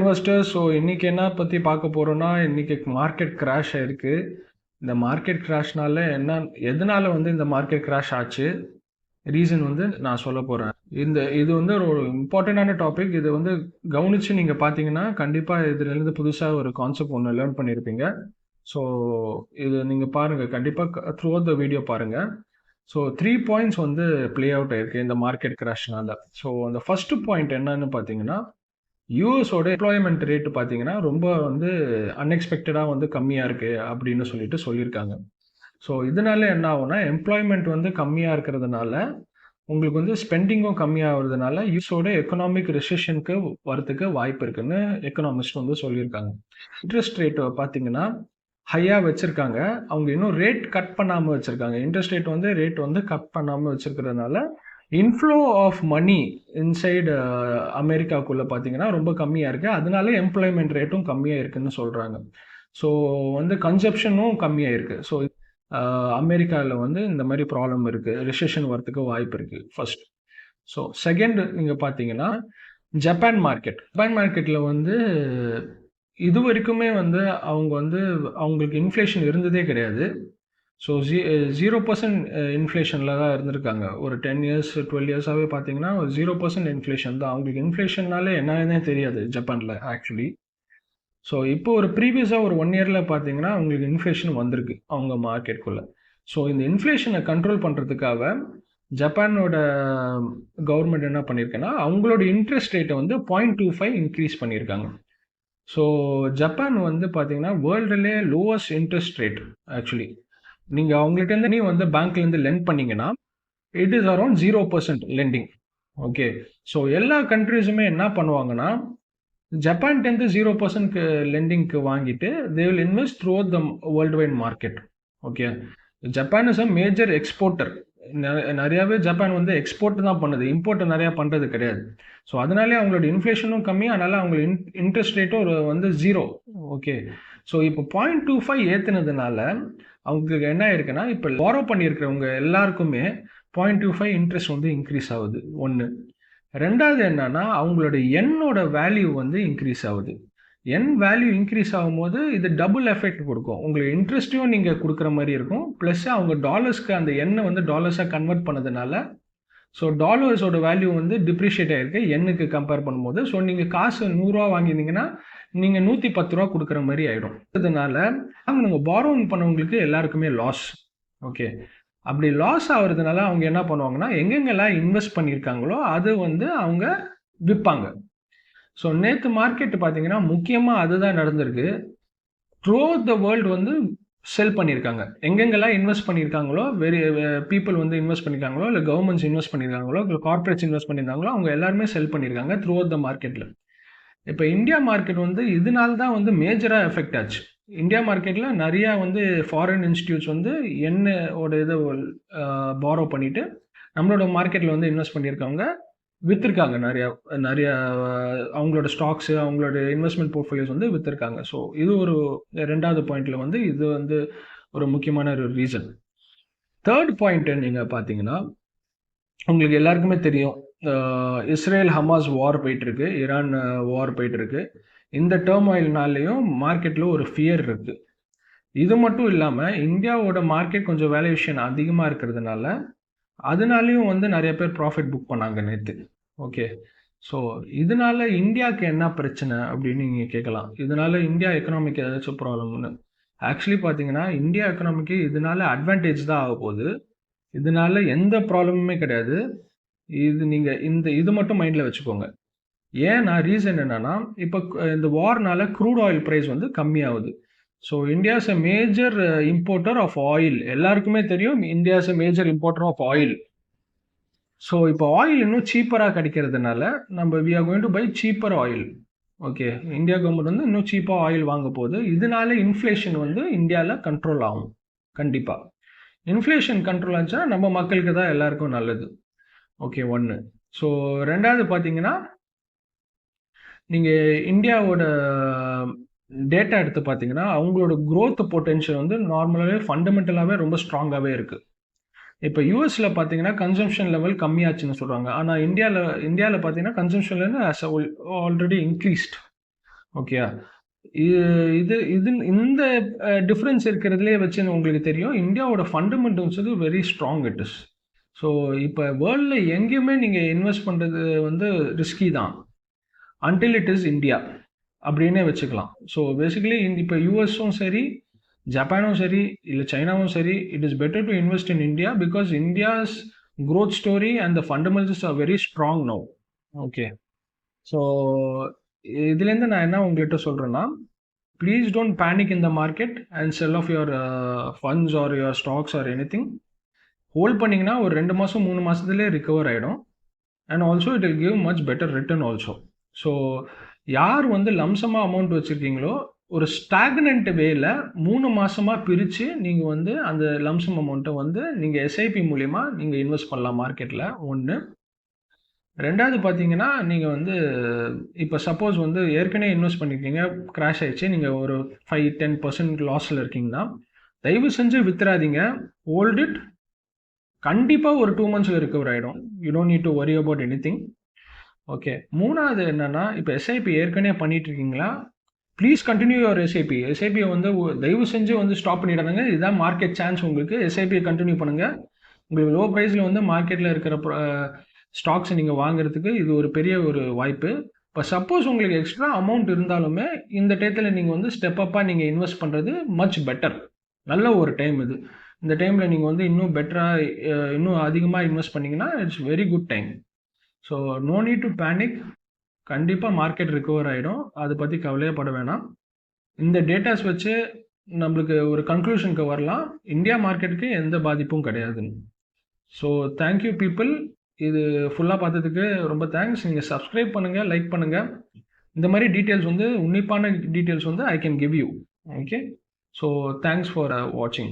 Investors. So இன்றைக்கி என்ன பற்றி பார்க்க போகிறோன்னா, இன்றைக்கி மார்க்கெட் கிராஷ் ஆகிருக்கு. இந்த மார்க்கெட் கிராஷ்னால எதனால் வந்து இந்த மார்க்கெட் கிராஷ் ஆச்சு, ரீசன் வந்து நான் சொல்ல போகிறேன். இது வந்து ஒரு இம்பார்ட்டண்ட்டான டாபிக். இது வந்து கவனித்து நீங்கள் பார்த்தீங்கன்னா கண்டிப்பாக இதுலேருந்து புதுசாக ஒரு கான்செப்ட் ஒன்று லேர்ன் பண்ணியிருப்பீங்க. ஸோ இது நீங்கள் பாருங்கள், கண்டிப்பாக த்ரூ அவுட் த வீடியோ பாருங்கள். ஸோ 3 பாயிண்ட்ஸ் வந்து ப்ளே அவுட் ஆகிருக்கு இந்த மார்க்கெட் கிராஷ்னால. ஸோ அந்த ஃபஸ்ட்டு பாயிண்ட் என்னன்னு பார்த்தீங்கன்னா, யூஎஸோட எம்ப்ளாய்மெண்ட் ரேட்டு பார்த்தீங்கன்னா ரொம்ப வந்து அன்எக்ஸ்பெக்டடாக வந்து கம்மியாக இருக்குது அப்படின்னு சொல்லியிருக்காங்க. ஸோ இதனால என்ன ஆகும்னா, எம்ப்ளாய்மெண்ட் வந்து கம்மியாக இருக்கிறதுனால உங்களுக்கு வந்து ஸ்பெண்டிங்கும் கம்மியாகிறதுனால யூஎஸோட எக்கனாமிக் ரெசிஷனுக்கு வரத்துக்கு வாய்ப்பு இருக்குன்னு எக்கனாமிஸ்ட் வந்து சொல்லியிருக்காங்க. இன்ட்ரெஸ்ட் ரேட்டு பார்த்தீங்கன்னா ஹையாக வச்சுருக்காங்க. அவங்க இன்னும் ரேட் கட் பண்ணாமல் வச்சுருக்காங்க. இன்ட்ரெஸ்ட் ரேட் வந்து கட் பண்ணாமல் வச்சுருக்கிறதுனால இன்ஃப்ளோ ஆஃப் மணி இன்சைடு அமெரிக்காவுக்குள்ளே பார்த்தீங்கன்னா ரொம்ப கம்மியாக இருக்குது. அதனால எம்ப்ளாய்மெண்ட் ரேட்டும் கம்மியாக இருக்குதுன்னு சொல்கிறாங்க. ஸோ வந்து கன்சப்ஷனும் கம்மியாக இருக்குது. ஸோ அமெரிக்காவில் வந்து இந்த மாதிரி ப்ராப்ளம் இருக்குது, ரிசெஷன் வரத்துக்கு வாய்ப்பு இருக்குது ஃபர்ஸ்ட். ஸோ செகண்ட் நீங்கள் பார்த்தீங்கன்னா ஜப்பான் மார்க்கெட்டில் வந்து இது வரைக்குமே வந்து அவங்களுக்கு இன்ஃப்ளேஷன் இருந்ததே கிடையாது. ஸோ 0% இன்ஃப்ளேஷனில் தான் இருந்திருக்காங்க. ஒரு 10 இயர்ஸ் 12 இயர்ஸாகவே பார்த்தீங்கன்னா 0% இன்ஃப்ளேஷன் தான். அவங்களுக்கு இன்ஃப்ளேஷன்னாலே என்னன்னே தெரியாது ஜப்பானில் ஆக்சுவலி. ஸோ இப்போ ஒரு ப்ரீவியஸாக ஒரு 1 இயரில் பார்த்தீங்கன்னா அவங்களுக்கு இன்ஃப்ளேஷன் வந்திருக்கு அவங்க மார்க்கெட்டுக்குள்ளே. ஸோ இந்த இன்ஃப்ளேஷனை கண்ட்ரோல் பண்ணுறதுக்காக ஜப்பானோட கவர்மெண்ட் என்ன பண்ணியிருக்கேன்னா, அவங்களோட இன்ட்ரெஸ்ட் ரேட்டை வந்து 0.25 இன்க்ரீஸ் பண்ணியிருக்காங்க. ஸோ ஜப்பான் வந்து பார்த்தீங்கன்னா வேர்ல்டுலே லோவஸ்ட் இன்ட்ரெஸ்ட் ரேட் ஆக்சுவலி. நீங்கள் அவங்கள்ட்டேருந்து நீ வந்து பேங்க்லேருந்து லெண்ட் பண்ணிங்கன்னா it is around 0% lending. Okay. So எல்லா கண்ட்ரீஸுமே என்ன பண்ணுவாங்கன்னா, ஜப்பான்டேருந்து 0% லெண்டிங்க்கு வாங்கிட்டு they will invest throughout the worldwide market. Okay. Japan is a major exporter. நிறையாவே ஜப்பான் வந்து எக்ஸ்போர்ட் தான் பண்ணுது, இம்போர்ட் நிறையா பண்ணுறது கிடையாது. ஸோ அதனாலே அவங்களோட இன்ஃப்ளேஷனும் கம்மி, அதனால் அவங்களோட இன்ட்ரெஸ்ட் ரேட்டும் வந்து 0. ஓகே. ஸோ இப்போ 0.25 ஏற்றுனதுனால அவங்களுக்கு என்ன ஆயிருக்குன்னா, இப்போ பாரோ பண்ணியிருக்கிறவங்க எல்லாருக்குமே 0.25 இன்ட்ரெஸ்ட் வந்து இன்க்ரீஸ் ஆகுது. ஒன்று. ரெண்டாவது என்னன்னா, அவங்களோட எண்ணோட வேல்யூ வந்து இன்க்ரீஸ் ஆகுது. என் வேல்யூ இன்க்ரீஸ் ஆகும்போது இது டபுள் எஃபெக்ட் கொடுக்கும். உங்களுக்கு இன்ட்ரெஸ்ட்டையும் நீங்கள் கொடுக்குற மாதிரி இருக்கும், ப்ளஸ் அவங்க டாலர்ஸ்க்கு அந்த எண்ணை வந்து டாலர்ஸாக கன்வெர்ட் பண்ணதுனால ஸோ டாலர்ஸோட வேல்யூ வந்து டிப்ரிஷியேட் ஆகிருக்கு எண்ணுக்கு கம்பேர் பண்ணும்போது. ஸோ நீங்கள் காசு 100 ரூபா வாங்கியிருந்தீங்கன்னா நீங்கள் 110 ரூபா கொடுக்குற மாதிரி ஆகிடும். அதனால அவங்க பாரோன் பண்ணவங்களுக்கு எல்லாருக்குமே லாஸ். ஓகே. அப்படி லாஸ் ஆகுறதுனால அவங்க என்ன பண்ணுவாங்கன்னா, எங்கெங்கெல்லாம் இன்வெஸ்ட் பண்ணியிருக்காங்களோ அது வந்து அவங்க விற்பாங்க. ஸோ நேற்று மார்க்கெட்டு பார்த்தீங்கன்னா முக்கியமாக அதுதான் நடந்திருக்கு. த்ரூ அவுட் த வேர்ல்டு வந்து செல் பண்ணியிருக்காங்க. எங்கெங்கெல்லாம் இன்வெஸ்ட் பண்ணியிருக்காங்களோ, பீப்புள் வந்து இன்வெஸ்ட் பண்ணியிருக்காங்களோ, இல்லை கவர்மெண்ட்ஸ் இன்வெஸ்ட் பண்ணியிருக்காங்களோ, இல்லை கார்பரேட்ஸ் இன்வெஸ்ட் பண்ணியிருந்தாங்களோ, அவங்க எல்லாருமே செல் பண்ணியிருக்காங்க த்ரூ அவுட் த மார்க்கெட்டில். இப்போ இந்தியா மார்க்கெட் வந்து இதனால தான் வந்து மேஜராக எஃபெக்ட் ஆச்சு. இந்தியா மார்க்கெட்டில் நிறையா வந்து ஃபாரின் இன்ஸ்டியூட்ஸ் வந்து என்னோட இதை பாரோ பண்ணிவிட்டு நம்மளோட மார்க்கெட்டில் வந்து இன்வெஸ்ட் பண்ணியிருக்காங்க, விற்றுருக்காங்க. நிறையா அவங்களோட ஸ்டாக்ஸு, அவங்களோட இன்வெஸ்ட்மெண்ட் போர்ட்ஃபோலியோஸ் வந்து விற்றுருக்காங்க. ஸோ இது ஒரு ரெண்டாவது பாயிண்டில் வந்து இது வந்து ஒரு முக்கியமான ஒரு ரீசன். தேர்ட் பாயிண்ட்டு நீங்கள் பார்த்தீங்கன்னா, உங்களுக்கு எல்லாருக்குமே தெரியும், இஸ்ரேல் ஹமாஸ் வார் போயிட்டுருக்கு, ஈரான் வார் போயிட்டுருக்கு. இந்த டர்மாயில்னாலேயும் மார்க்கெட்டில் ஒரு ஃபியர் இருக்குது. இது மட்டும் இல்லாமல் இந்தியாவோட மார்க்கெட் கொஞ்சம் வேல்யூவேஷன் அதிகமாக இருக்கிறதுனால அதனாலையும் வந்து நிறைய பேர் ப்ராஃபிட் புக் பண்ணாங்க நேற்று. ஓகே. ஸோ இதனால இந்தியாவுக்கு என்ன பிரச்சனை அப்படின்னு நீங்கள் கேட்கலாம். இதனால இந்தியா எக்கனாமிக் ஏதாச்சும் ப்ராப்ளம்னு. ஆக்சுவலி பார்த்தீங்கன்னா இந்தியா எக்கனாமிக்கு இதனால அட்வான்டேஜ் தான் ஆக போகுது. இதனால எந்த ப்ராப்ளமுமே கிடையாது. இது மட்டும் மைண்டில் வச்சுக்கோங்க. ஏன்னா ரீசன் என்னன்னா, இப்போ இந்த வார்னால க்ரூட் ஆயில் ப்ரைஸ் வந்து கம்மியாகுது. So India is a major importer of oil. எல்லாருக்குமே தெரியும் India is a major importer of oil. So இப்போ ஆயில் இன்னும் சீப்பராக கிடைக்கிறதுனால நம்ம we are going to buy cheaper oil. Okay. India government வந்து இன்னும் சீப்பாக ஆயில் வாங்க போகுது. இதனால இன்ஃப்ளேஷன் வந்து இந்தியாவில் கண்ட்ரோல் ஆகும். கண்டிப்பாக இன்ஃப்ளேஷன் கண்ட்ரோல் ஆச்சுன்னா நம்ம மக்களுக்கு தான் எல்லாருக்கும் நல்லது. ஓகே. ஒன்று. ஸோ ரெண்டாவது பார்த்தீங்கன்னா, நீங்கள் இந்தியாவோட டேட்டா எடுத்து பார்த்தீங்கன்னா அவங்களோட க்ரோத் பொட்டென்ஷியல் வந்து நார்மலாகவே ஃபண்டமெண்டலாகவே ரொம்ப ஸ்ட்ராங்காகவே இருக்குது. இப்போ யூஎஸில் பார்த்தீங்கன்னா கன்சம்ஷன் லெவல் கம்மியாச்சுன்னு சொல்கிறாங்க. ஆனால் இந்தியாவில் பார்த்தீங்கன்னா கன்சம்ஷன் லெவல் ஆல்ரெடி இன்க்ரீஸ்ட். ஓகேயா? இது இது இந்த டிஃப்ரென்ஸ் இருக்கிறதுலே வச்சு உங்களுக்கு தெரியும் இந்தியாவோட ஃபண்டமெண்டல்ஸ் வந்து very strong it is. So இப்போ வேர்ல்டில் எங்கேயுமே நீங்கள் இன்வெஸ்ட் பண்ணுறது வந்து ரிஸ்கி தான் அன்டில் இட் இஸ் இந்தியா அப்படின்னே வச்சுக்கலாம். ஸோ பேசிக்கலி இப்போ யூஎஸும் சரி ஜப்பானும் சரி இல்லை சைனாவும் சரி it is better to invest in India because India's growth story and the fundamentals are very strong now. Okay, so இதுலேருந்து நான் என்ன உங்கள்கிட்ட சொல்கிறேன்னா please don't panic in the market and sell off your funds or your stocks or anything. Hold பண்ணிங்கன்னா ஒரு 2 மாதம் 3 மாதத்துலேயே recover ஆகிடும் and also it will give much better return also. So யார் வந்து லம்சமாக அமௌண்ட் வச்சுருக்கீங்களோ ஒரு ஸ்டாக்னன்ட் வேல 3 மாதமாக பிரித்து நீங்கள் வந்து அந்த லம்சம் அமௌண்ட்டை வந்து நீங்கள் எஸ்ஐபி மூலிமா நீங்கள் இன்வெஸ்ட் பண்ணலாம் மார்க்கெட்டில். ஒன்று. ரெண்டாவது பார்த்தீங்கன்னா நீங்கள் வந்து இப்போ சப்போஸ் வந்து ஏற்கனவே இன்வெஸ்ட் பண்ணியிருக்கீங்க, கிராஷ் ஆகிடுச்சு, நீங்கள் ஒரு 5-10% லாஸில் இருக்கீங்கன்னா தயவு செஞ்சு வித்துறாதீங்க, ஹோல்ட் இட். கண்டிப்பாக ஒரு 2 months ரிகவர் ஆகிடும். You don't need to worry about any thing. Okay. மூணாவது என்னென்னா இப்போ எஸ்ஐபி ஏற்கனவே பண்ணிட்டு இருக்கீங்களா, ப்ளீஸ் கண்டினியூ யுவர் எஸ்ஐபி. எஸ்ஐபியை வந்து தயவு செஞ்சு வந்து ஸ்டாப் பண்ணிடாதுங்க. இதுதான் மார்க்கெட் சான்ஸ் உங்களுக்கு. எஸ்ஐபியை கண்டினியூ பண்ணுங்கள். உங்களுக்கு லோ ப்ரைஸில் வந்து மார்க்கெட்டில் இருக்கிற ஸ்டாக்ஸை நீங்கள் வாங்குறதுக்கு இது ஒரு பெரிய ஒரு வாய்ப்பு. இப்போ சப்போஸ் உங்களுக்கு எக்ஸ்ட்ரா அமௌண்ட் இருந்தாலுமே இந்த டயத்தில் நீங்கள் வந்து ஸ்டெப் அப்பாக நீங்கள் இன்வெஸ்ட் பண்ணுறது மச் பெட்டர். நல்ல ஒரு டைம் இது. இந்த டைமில் நீங்கள் வந்து இன்னும் பெட்டராக இன்னும் அதிகமாக இன்வெஸ்ட் பண்ணிங்கன்னா it's very good time. So no need to panic. கண்டிப்பாக மார்க்கெட் ரிகவர் ஆகிடும், அதை பற்றி கவலையே பட வேணாம். இந்த டேட்டாஸ் வச்சு நம்மளுக்கு ஒரு கன்க்ளூஷனுக்கு வரலாம், இந்தியா மார்க்கெட்டுக்கு எந்த பாதிப்பும் கிடையாதுன்னு. So thank you people. இது ஃபுல்லாக பார்த்ததுக்கு ரொம்ப தேங்க்ஸ். நீங்கள் சப்ஸ்கிரைப் பண்ணுங்கள், லைக் பண்ணுங்கள். இந்த மாதிரி டீட்டெயில்ஸ் வந்து உன்னிப்பான டீட்டெயில்ஸ் வந்து I can give you. Okay, so thanks for வாட்சிங்.